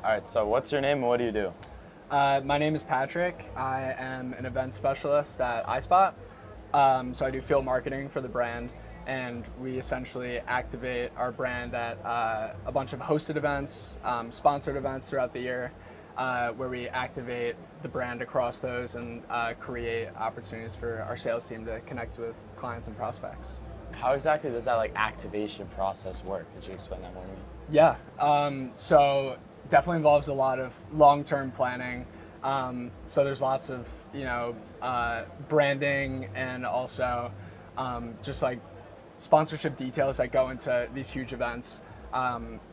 All right, so what's your name and what do you do? My name is Patrick. I am an event specialist at iSpot. So I do field marketing for the brand, and we essentially activate our brand at a bunch of hosted events, sponsored events throughout the year, where we activate the brand across those and create opportunities for our sales team to connect with clients and prospects. How exactly does that activation process work? Could you explain that more to me? Yeah, so definitely involves a lot of long-term planning. So there's lots of branding and also just like sponsorship details that go into these huge events.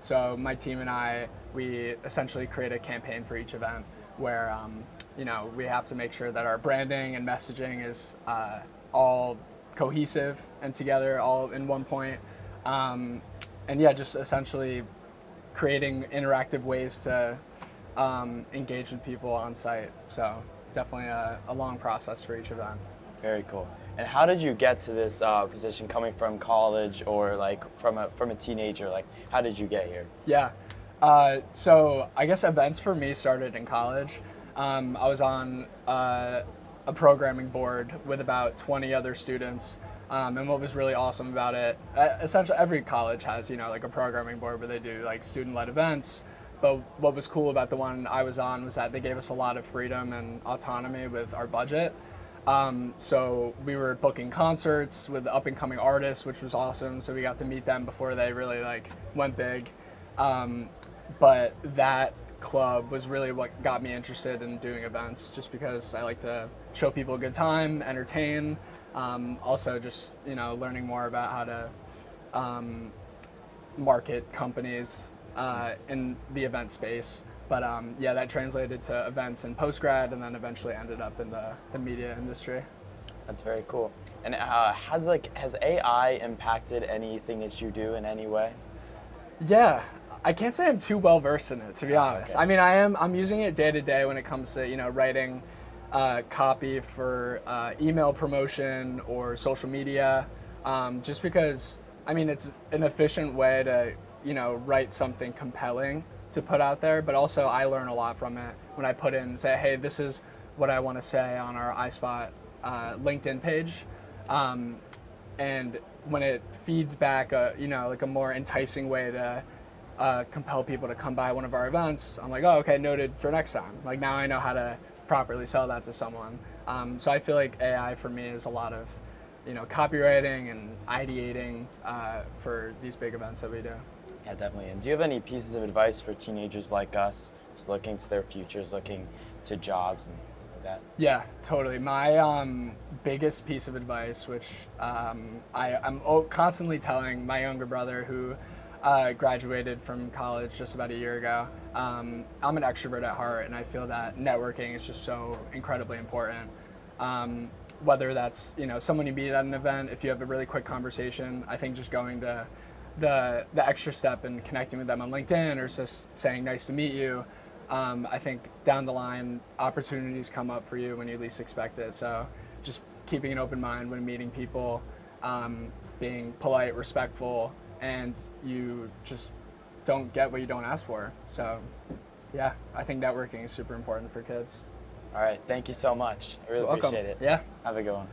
So my team and I, we essentially create a campaign for each event where we have to make sure that our branding and messaging is all cohesive and together, all in one point. And yeah, just essentially creating interactive ways to engage with people on site. So definitely a long process for each event. Very cool. And how did you get to this position, coming from college or from a teenager? How did you get here? Yeah. So I guess events for me started in college. I was on a programming board with about 20 other students. And what was really awesome about it, essentially every college has, a programming board where they do student-led events. But what was cool about the one I was on was that they gave us a lot of freedom and autonomy with our budget. So we were booking concerts with up-and-coming artists, which was awesome. So we got to meet them before they really went big. But that club was really what got me interested in doing events, just because I like to show people a good time, entertain. Also just learning more about how to market companies in the event space. But yeah, that translated to events in post-grad and then eventually ended up in the media industry. That's very cool. And has AI impacted anything that you do in any way? Yeah, I can't say I'm too well versed in it, to be honest. Okay. I mean, I'm using it day to day when it comes to writing copy for email promotion or social media, just because it's an efficient way to write something compelling to put out there, but also I learn a lot from it when I put in, say, hey, this is what I want to say on our iSpot LinkedIn page, and when it feeds back a more enticing way to compel people to come by one of our events, I'm like, oh, okay, noted for next time. Now I know how to properly sell that to someone. So I feel like AI for me is a lot of copywriting and ideating for these big events that we do. Yeah, definitely. And do you have any pieces of advice for teenagers like us, just looking to their futures, looking to jobs and stuff like that? Yeah, totally. My biggest piece of advice, which I'm constantly telling my younger brother, who graduated from college just about a year ago. I'm an extrovert at heart, and I feel that networking is just so incredibly important. Whether that's someone you meet at an event, if you have a really quick conversation, I think just going the extra step and connecting with them on LinkedIn or just saying nice to meet you, I think down the line opportunities come up for you when you least expect it. So just keeping an open mind when meeting people, being polite, respectful, and you just don't get what you don't ask for. So yeah, I think networking is super important for kids. All right, thank you so much. I really appreciate it. Yeah. Have a good one.